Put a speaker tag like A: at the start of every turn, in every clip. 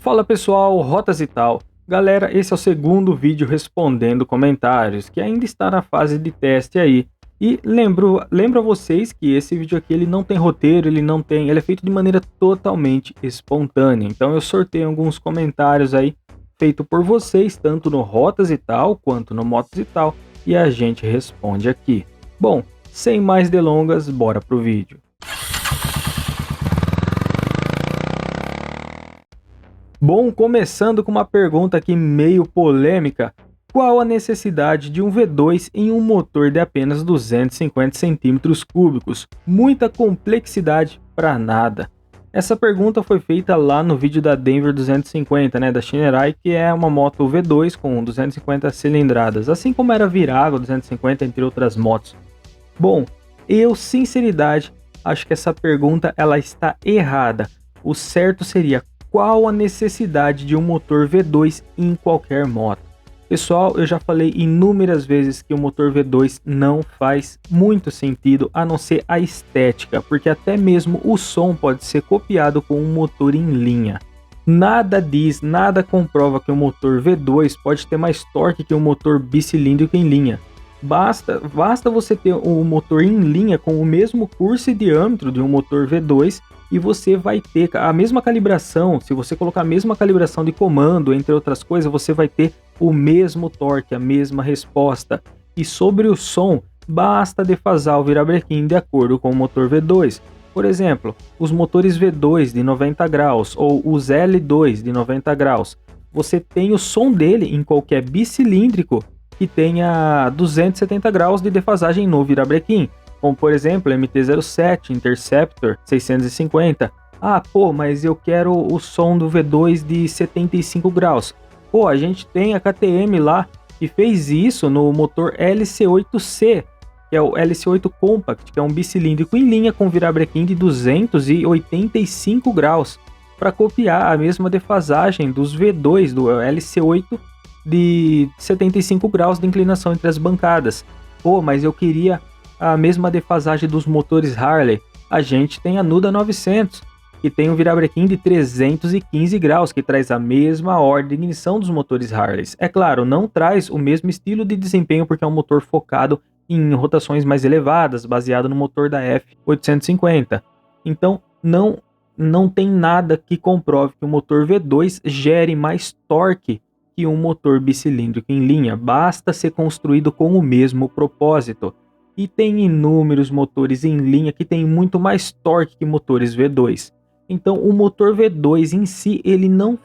A: Fala pessoal, Rotas e tal. Galera, esse é o segundo vídeo respondendo comentários, que ainda está na fase de teste aí. E lembro a vocês que esse vídeo aqui ele não tem roteiro, ele é feito de maneira totalmente espontânea. Então eu sorteio alguns comentários aí feito por vocês, tanto no Rotas e tal, quanto no Motos e tal, e a gente responde aqui. Bom, sem mais delongas, bora pro vídeo. Bom, começando com uma pergunta aqui meio polêmica. Qual a necessidade de um V2 em um motor de apenas 250 cm3? Muita complexidade para nada. Essa pergunta foi feita lá no vídeo da Denver 250, da Shinerai, que é uma moto V2 com 250 cilindradas, assim como era a Virago 250, entre outras motos. Bom, eu, sinceridade, acho que essa pergunta ela está errada. O certo seria: qual a necessidade de um motor V2 em qualquer moto? Pessoal, eu já falei inúmeras vezes que o motor V2 não faz muito sentido, a não ser a estética, porque até mesmo o som pode ser copiado com um motor em linha. Nada comprova que o motor V2 pode ter mais torque que um motor bicilíndrico em linha. Basta você ter um motor em linha com o mesmo curso e diâmetro de um motor V2 e você vai ter a mesma calibração. Se você colocar a mesma calibração de comando, entre outras coisas, você vai ter o mesmo torque, a mesma resposta. E sobre o som, basta defasar o virabrequim de acordo com o motor V2. Por exemplo, os motores V2 de 90 graus ou os L2 de 90 graus, você tem o som dele em qualquer bicilíndrico que tenha 270 graus de defasagem no virabrequim, como por exemplo MT-07, Interceptor 650. Ah, pô, mas eu quero o som do V2 de 75 graus. Pô, a gente tem a KTM lá que fez isso no motor LC8C, que é o LC8 Compact, que é um bicilíndrico em linha com virabrequim de 285 graus, para copiar a mesma defasagem dos V2 do LC8 de 75 graus de inclinação entre as bancadas. Pô, mas eu queria a mesma defasagem dos motores Harley. A gente tem a Nuda 900, que tem um virabrequim de 315 graus, que traz a mesma ordem de ignição dos motores Harley. É claro, não traz o mesmo estilo de desempenho, porque é um motor focado em rotações mais elevadas, baseado no motor da F850. Então, não tem nada que comprove que o motor V2 gere mais torque que um motor bicilíndrico em linha. Basta ser construído com o mesmo propósito. E tem inúmeros motores em linha que têm muito mais torque que motores V2. Então o motor V2 em si ele não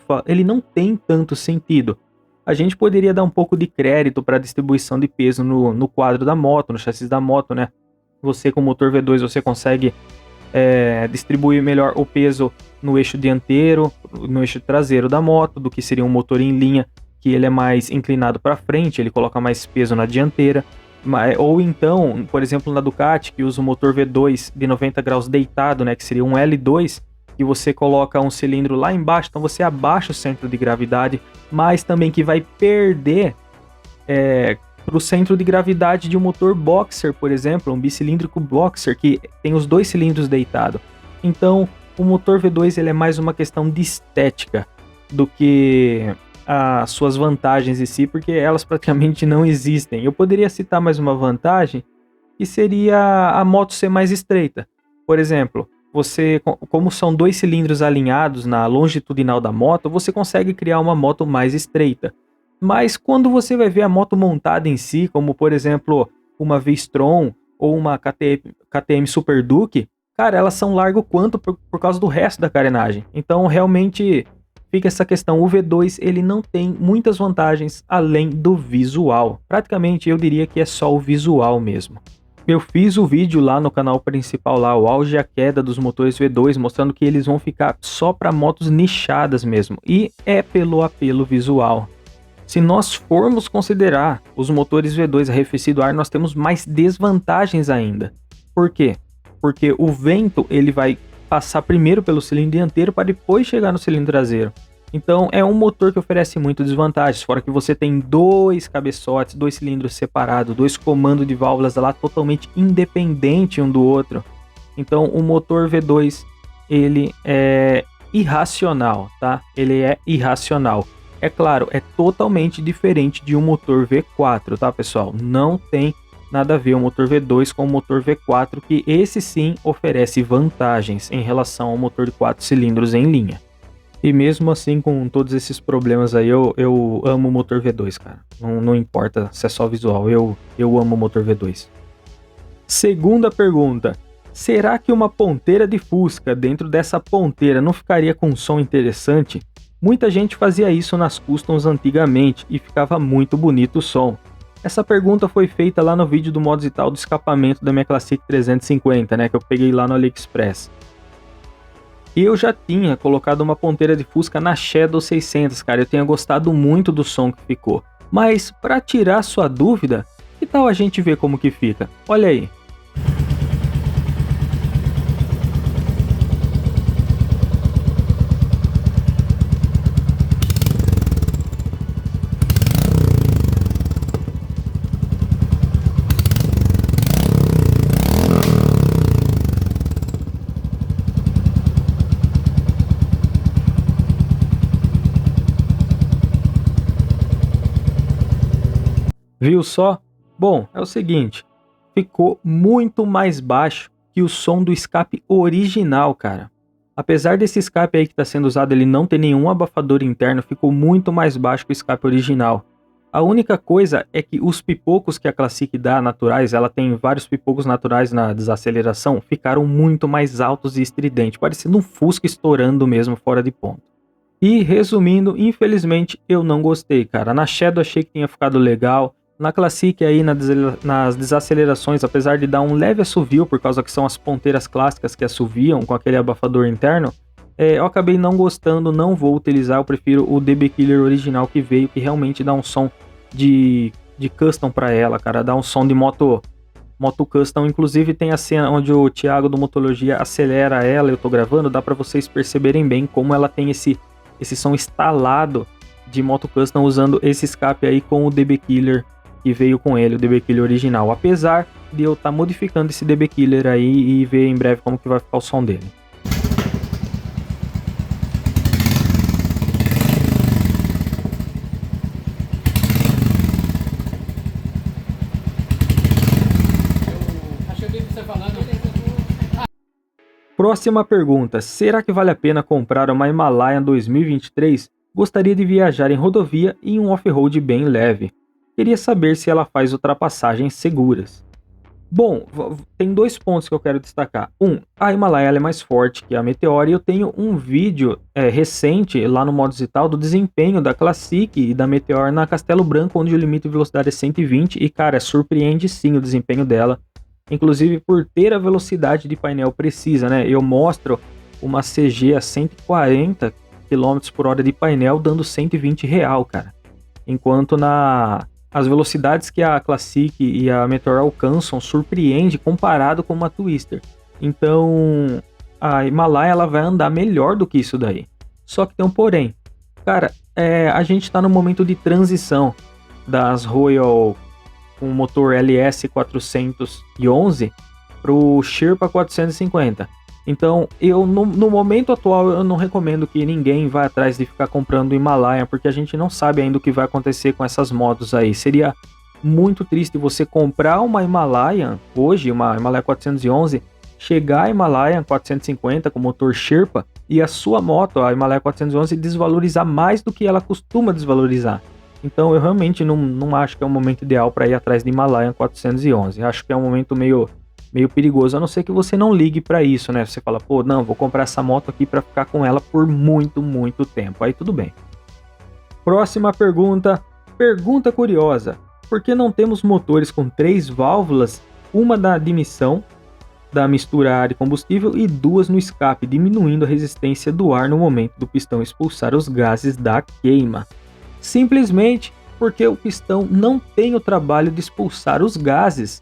A: tem tanto sentido. A gente poderia dar um pouco de crédito para a distribuição de peso no quadro da moto, no chassi da moto, Você com o motor V2 você consegue distribuir melhor o peso no eixo dianteiro, no eixo traseiro da moto, do que seria um motor em linha, que ele é mais inclinado para frente, ele coloca mais peso na dianteira. Ou então, por exemplo, na Ducati, que usa o motor V2 de 90 graus deitado, que seria um L2, que você coloca um cilindro lá embaixo, então você abaixa o centro de gravidade, mas também que vai perder para o centro de gravidade de um motor boxer, por exemplo, um bicilíndrico boxer, que tem os dois cilindros deitados. Então, o motor V2 ele é mais uma questão de estética do que as suas vantagens em si, porque elas praticamente não existem. Eu poderia citar mais uma vantagem, que seria a moto ser mais estreita. Por exemplo, como são dois cilindros alinhados na longitudinal da moto, você consegue criar uma moto mais estreita. Mas quando você vai ver a moto montada em si, como por exemplo uma V-Strom ou uma KTM Super Duke, cara, elas são largo quanto por causa do resto da carenagem. Então realmente fica essa questão. O V2 ele não tem muitas vantagens além do visual. Praticamente eu diria que é só o visual mesmo. Eu fiz o vídeo lá no canal principal, lá, o auge e a queda dos motores V2, mostrando que eles vão ficar só para motos nichadas mesmo. E é pelo apelo visual. Se nós formos considerar os motores V2 arrefecido a ar, nós temos mais desvantagens ainda. Por quê? Porque o vento ele vai passar primeiro pelo cilindro dianteiro para depois chegar no cilindro traseiro. Então é um motor que oferece muitas desvantagens, fora que você tem dois cabeçotes, dois cilindros separados, dois comandos de válvulas lá totalmente independentes um do outro. Então o motor V2 ele é irracional, tá? Ele é irracional. É claro, é totalmente diferente de um motor V4, tá, pessoal? Não tem nada a ver o motor V2 com o motor V4, que esse sim oferece vantagens em relação ao motor de 4 cilindros em linha. E mesmo assim, com todos esses problemas aí, eu amo o motor V2, cara. Não importa se é só visual, eu amo o motor V2. Segunda pergunta. Será que uma ponteira de Fusca dentro dessa ponteira não ficaria com um som interessante? Muita gente fazia isso nas customs antigamente e ficava muito bonito o som. Essa pergunta foi feita lá no vídeo do modos e tal do escapamento da minha Classic 350, né, que eu peguei lá no AliExpress. Eu já tinha colocado uma ponteira de Fusca na Shadow 600, cara, eu tinha gostado muito do som que ficou. Mas, para tirar sua dúvida, que tal a gente ver como que fica? Olha aí. Viu só? Bom, é o seguinte, ficou muito mais baixo que o som do escape original, cara. Apesar desse escape aí que está sendo usado, ele não ter nenhum abafador interno, ficou muito mais baixo que o escape original. A única coisa é que os pipocos que a Classic dá naturais, ela tem vários pipocos naturais na desaceleração, ficaram muito mais altos e estridentes, parecendo um Fusca estourando mesmo fora de ponto. E resumindo, infelizmente eu não gostei, cara. Na Shadow achei que tinha ficado legal. Na Classic aí, nas desacelerações, apesar de dar um leve assovio, por causa que são as ponteiras clássicas que assoviam com aquele abafador interno, eu acabei não gostando, não vou utilizar, eu prefiro o DB Killer original que veio, que realmente dá um som de custom pra ela, cara, dá um som de moto custom. Inclusive tem a cena onde o Thiago do Motologia acelera ela, eu tô gravando, dá pra vocês perceberem bem como ela tem esse som instalado de moto custom usando esse escape aí com o DB Killer que veio com ele, o DB Killer original, apesar de eu estar modificando esse DB Killer aí e ver em breve como que vai ficar o som dele. Próxima pergunta, será que vale a pena comprar uma Himalayan 2023? Gostaria de viajar em rodovia e em um off-road bem leve. Queria saber se ela faz ultrapassagens seguras. Bom, tem dois pontos que eu quero destacar. A Himalaia ela é mais forte que a Meteor e eu tenho um vídeo recente lá no Modos e tal do desempenho da Classic e da Meteor na Castelo Branco, onde o limite de velocidade é 120 e, cara, surpreende sim o desempenho dela. Inclusive por ter a velocidade de painel precisa, né? Eu mostro uma CG a 140 km/h de painel dando 120 real, cara. Enquanto as velocidades que a Classic e a Meteor alcançam surpreende comparado com uma Twister. Então, a Himalaia ela vai andar melhor do que isso daí. Só que tem um porém. Cara, a gente está no momento de transição das Royal com o motor LS 411 para o Sherpa 450. Então, no momento atual, eu não recomendo que ninguém vá atrás de ficar comprando o Himalaia, porque a gente não sabe ainda o que vai acontecer com essas motos aí. Seria muito triste você comprar uma Himalaia, hoje, uma Himalaia 411, chegar a Himalaia 450 com motor Sherpa, e a sua moto, a Himalaia 411, desvalorizar mais do que ela costuma desvalorizar. Então, eu realmente não acho que é o momento ideal para ir atrás de Himalaia 411. Acho que é um momento meio perigoso, a não ser que você não ligue para isso, né? Você fala, pô, não, vou comprar essa moto aqui para ficar com ela por muito, muito tempo. Aí tudo bem. Próxima pergunta. Pergunta curiosa. Por que não temos motores com 3 válvulas, uma da admissão, da mistura ar e combustível e 2 no escape, diminuindo a resistência do ar no momento do pistão expulsar os gases da queima? Simplesmente porque o pistão não tem o trabalho de expulsar os gases.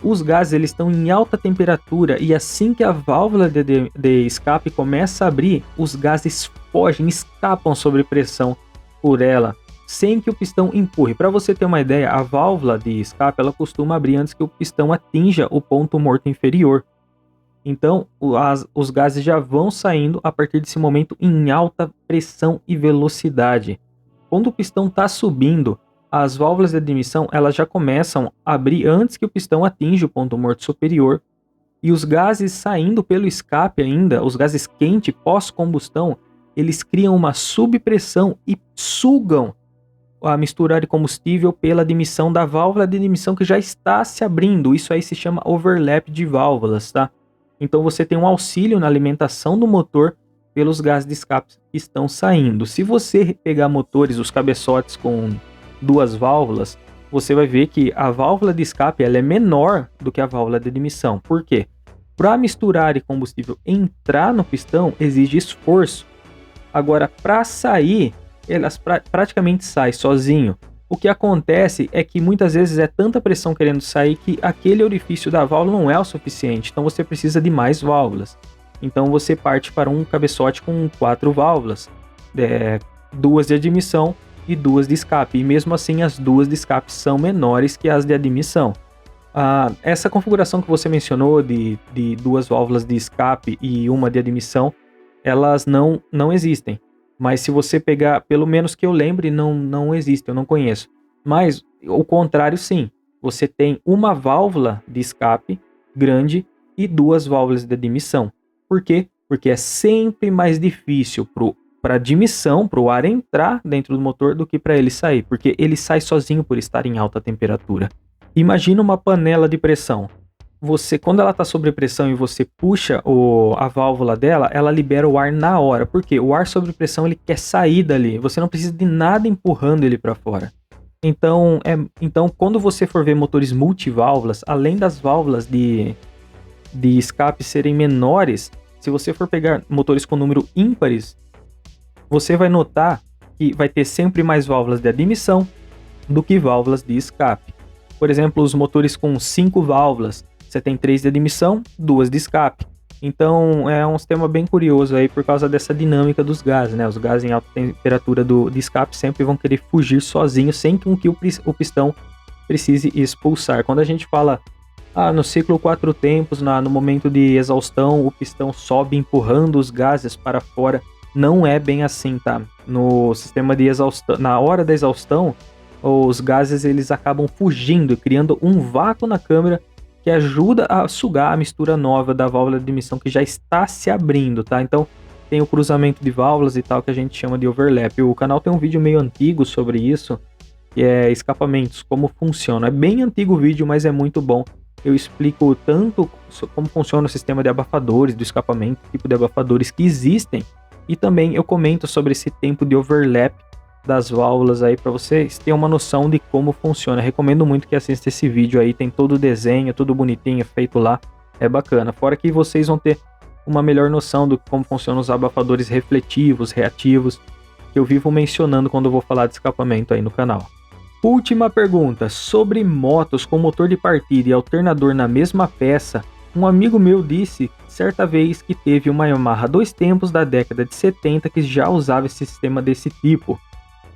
A: Os gases eles estão em alta temperatura e assim que a válvula de escape começa a abrir, os gases fogem, escapam sob pressão por ela, sem que o pistão empurre. Para você ter uma ideia, a válvula de escape ela costuma abrir antes que o pistão atinja o ponto morto inferior. Então, os gases já vão saindo a partir desse momento em alta pressão e velocidade. Quando o pistão está subindo, as válvulas de admissão elas já começam a abrir antes que o pistão atinja o ponto morto superior, e os gases saindo pelo escape ainda, os gases quentes pós-combustão, eles criam uma subpressão e sugam a mistura de combustível pela admissão da válvula de admissão que já está se abrindo. Isso aí se chama overlap de válvulas, tá? Então você tem um auxílio na alimentação do motor pelos gases de escape que estão saindo. Se você pegar motores, os cabeçotes com duas válvulas, você vai ver que a válvula de escape ela é menor do que a válvula de admissão. Por quê? Para misturar de combustível entrar no pistão exige esforço. Agora, para sair, elas praticamente saem sozinho. O que acontece é que muitas vezes é tanta pressão querendo sair que aquele orifício da válvula não é o suficiente, então você precisa de mais válvulas. Então você parte para um cabeçote com 4 válvulas, 2 de admissão e 2 de escape, e mesmo assim as 2 de escape são menores que as de admissão. Essa configuração que você mencionou de 2 válvulas de escape e uma de admissão, elas não existem. Mas se você pegar, pelo menos que eu lembre, não existe, eu não conheço. Mas o contrário sim, você tem uma válvula de escape grande e 2 válvulas de admissão. Por quê? Porque é sempre mais difícil para admissão, para o ar entrar dentro do motor do que para ele sair, porque ele sai sozinho por estar em alta temperatura. Imagina uma panela de pressão. Quando ela está sob pressão e você puxa a válvula dela, ela libera o ar na hora. Por quê? O ar sob pressão ele quer sair dali. Você não precisa de nada empurrando ele para fora. Então, quando você for ver motores multiválvulas, além das válvulas de escape serem menores, se você for pegar motores com número ímpares, você vai notar que vai ter sempre mais válvulas de admissão do que válvulas de escape. Por exemplo, os motores com 5 válvulas, você tem 3 de admissão, 2 de escape. Então é um sistema bem curioso aí por causa dessa dinâmica dos gases, né? Os gases em alta temperatura de escape sempre vão querer fugir sozinhos sem que o pistão precise expulsar. Quando a gente fala no ciclo 4 tempos, no momento de exaustão, o pistão sobe empurrando os gases para fora, não é bem assim, tá? No sistema de exaustão, na hora da exaustão, os gases eles acabam fugindo, criando um vácuo na câmara que ajuda a sugar a mistura nova da válvula de admissão que já está se abrindo, tá? Então tem o cruzamento de válvulas e tal que a gente chama de overlap. O canal tem um vídeo meio antigo sobre isso, que é escapamentos, como funciona. É bem antigo o vídeo, mas é muito bom. Eu explico tanto como funciona o sistema de abafadores, do escapamento, tipo de abafadores que existem, e também eu comento sobre esse tempo de overlap das válvulas aí para vocês terem uma noção de como funciona. Recomendo muito que assista esse vídeo aí, tem todo o desenho, tudo bonitinho feito lá, é bacana. Fora que vocês vão ter uma melhor noção de como funcionam os abafadores refletivos, reativos, que eu vivo mencionando quando eu vou falar de escapamento aí no canal. Última pergunta, sobre motos com motor de partida e alternador na mesma peça. Um amigo meu disse certa vez que teve uma Yamaha 2 tempos da década de 70 que já usava esse sistema desse tipo.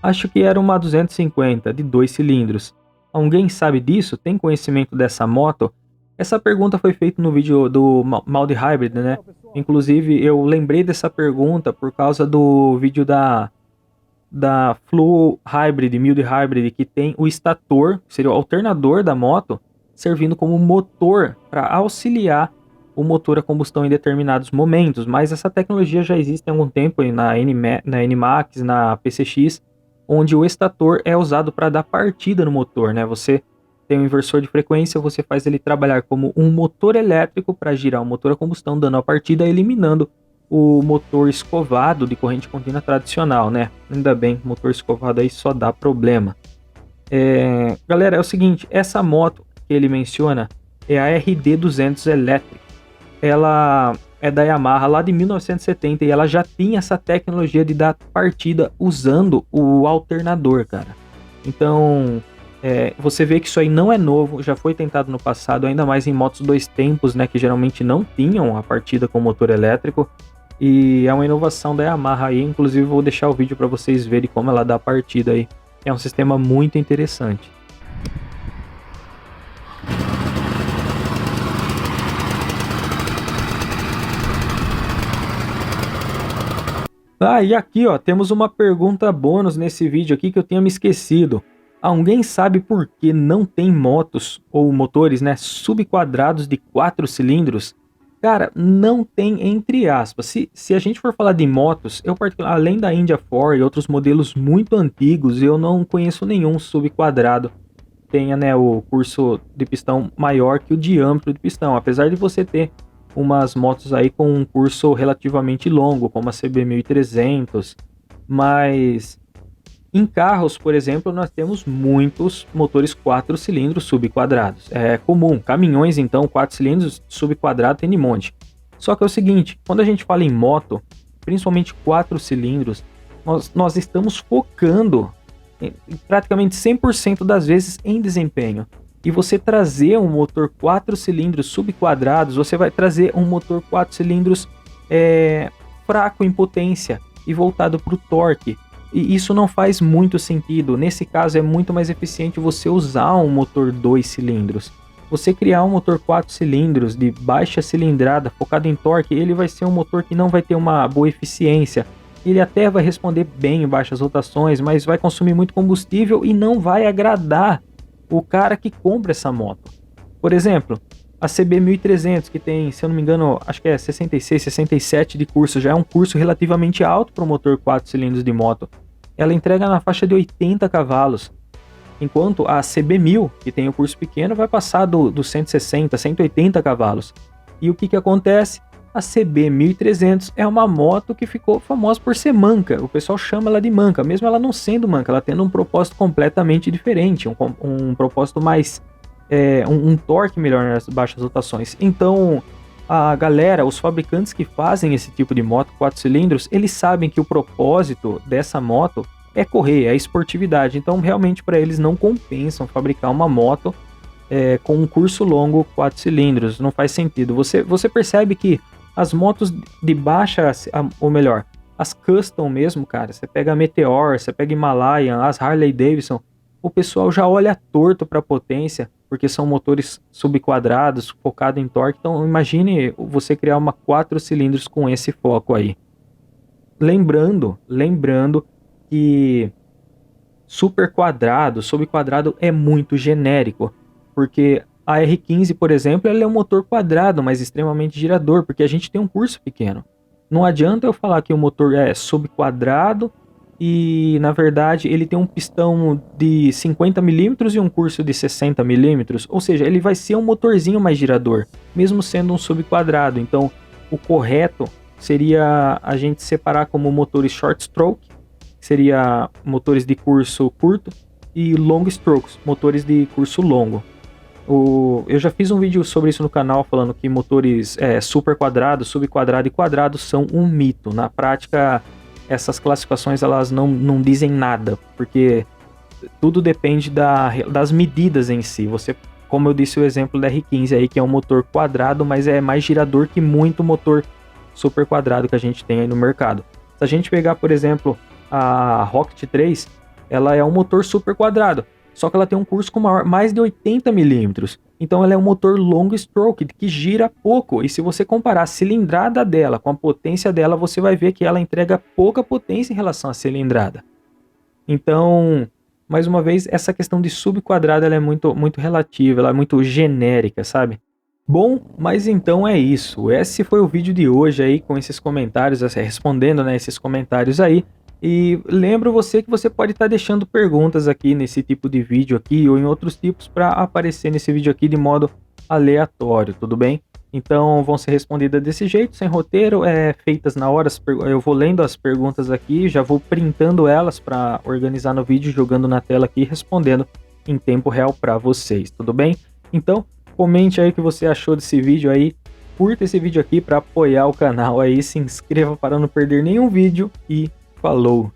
A: Acho que era uma 250, de 2 cilindros. Alguém sabe disso? Tem conhecimento dessa moto? Essa pergunta foi feita no vídeo do Mild Hybrid, né? Inclusive, eu lembrei dessa pergunta por causa do vídeo da Fluo Hybrid, Mild Hybrid, que tem o estator, que seria o alternador da moto, servindo como motor para auxiliar o motor a combustão em determinados momentos. Mas essa tecnologia já existe há algum tempo na NMAX, na PCX, onde o estator é usado para dar partida no motor, né? Você tem um inversor de frequência, você faz ele trabalhar como um motor elétrico para girar o motor a combustão, dando a partida, eliminando o motor escovado de corrente contínua tradicional, né? Ainda bem, motor escovado aí só dá problema. Galera, é o seguinte, essa moto que ele menciona é a RD200 Electric. Ela é da Yamaha lá de 1970 e ela já tinha essa tecnologia de dar partida usando o alternador, cara. Então, você vê que isso aí não é novo, já foi tentado no passado, ainda mais em motos 2 tempos, né, que geralmente não tinham a partida com motor elétrico, e é uma inovação da Yamaha aí, inclusive vou deixar o vídeo para vocês verem como ela dá partida aí. É um sistema muito interessante. Ah, e aqui, ó, temos uma pergunta bônus nesse vídeo aqui que eu tinha me esquecido. Alguém sabe por que não tem motos ou motores, né, subquadrados de 4 cilindros? Cara, não tem entre aspas. Se a gente for falar de motos, além da India 4 e outros modelos muito antigos, eu não conheço nenhum subquadrado tenha, né, o curso de pistão maior que o diâmetro do pistão, apesar de você ter umas motos aí com um curso relativamente longo, como a CB1300, mas em carros, por exemplo, nós temos muitos motores 4 cilindros subquadrados. É comum, caminhões então 4 cilindros subquadrado tem de monte. Só que é o seguinte, quando a gente fala em moto, principalmente 4 cilindros, nós estamos focando praticamente 100% das vezes em desempenho. E você trazer um motor 4 cilindros subquadrados, você vai trazer um motor 4 cilindros fraco em potência e voltado para o torque. E isso não faz muito sentido. Nesse caso, é muito mais eficiente você usar um motor 2 cilindros. Você criar um motor 4 cilindros de baixa cilindrada, focado em torque, ele vai ser um motor que não vai ter uma boa eficiência. Ele até vai responder bem em baixas rotações, mas vai consumir muito combustível e não vai agradar o cara que compra essa moto. Por exemplo, a CB1300, que tem, se eu não me engano, acho que é 66, 67 de curso, já é um curso relativamente alto para o motor 4 cilindros de moto. Ela entrega na faixa de 80 cavalos, enquanto a CB1000, que tem o curso pequeno, vai passar dos 160, 180 cavalos. E o que acontece? A CB1300 é uma moto que ficou famosa por ser manca. O pessoal chama ela de manca, mesmo ela não sendo manca, ela tendo um propósito completamente diferente, um propósito mais... um torque melhor nas baixas rotações. Então, a galera, os fabricantes que fazem esse tipo de moto 4 cilindros, eles sabem que o propósito dessa moto é correr, é esportividade. Então, realmente, para eles não compensam fabricar uma moto com um curso longo 4 cilindros. Não faz sentido. Você percebe que as motos de baixa, ou melhor, as custom mesmo, cara, você pega a Meteor, você pega Himalayan, as Harley Davidson, o pessoal já olha torto para a potência, porque são motores subquadrados, focado em torque. Então imagine você criar uma 4 cilindros com esse foco aí. Lembrando que superquadrado, subquadrado é muito genérico, porque a R15, por exemplo, ela é um motor quadrado, mas extremamente girador, porque a gente tem um curso pequeno. Não adianta eu falar que o motor é subquadrado e, na verdade, ele tem um pistão de 50 mm e um curso de 60 mm, ou seja, ele vai ser um motorzinho mais girador, mesmo sendo um subquadrado. Então, o correto seria a gente separar como motores short stroke, que seria motores de curso curto, e long strokes, motores de curso longo. Eu já fiz um vídeo sobre isso no canal, falando que motores super quadrado, subquadrado e quadrado são um mito. Na prática, essas classificações elas não dizem nada, porque tudo depende das medidas em si. Como eu disse o exemplo da R15 aí, que é um motor quadrado, mas é mais girador que muito motor super quadrado que a gente tem aí no mercado. Se a gente pegar, por exemplo, a Rocket 3, ela é um motor super quadrado, só que ela tem um curso com mais de 80 mm. Então ela é um motor long stroke, que gira pouco. E se você comparar a cilindrada dela com a potência dela, você vai ver que ela entrega pouca potência em relação à cilindrada. Então, mais uma vez, essa questão de subquadrado ela é muito, muito relativa, ela é muito genérica, sabe? Bom, mas então é isso. Esse foi o vídeo de hoje aí, com esses comentários, respondendo, né, esses comentários aí. E lembro você que você pode estar deixando perguntas aqui nesse tipo de vídeo aqui ou em outros tipos para aparecer nesse vídeo aqui de modo aleatório, tudo bem? Então vão ser respondidas desse jeito, sem roteiro, feitas na hora. Eu vou lendo as perguntas aqui, já vou printando elas para organizar no vídeo, jogando na tela aqui e respondendo em tempo real para vocês, tudo bem? Então comente aí o que você achou desse vídeo aí, curta esse vídeo aqui para apoiar o canal aí, se inscreva para não perder nenhum vídeo e falou!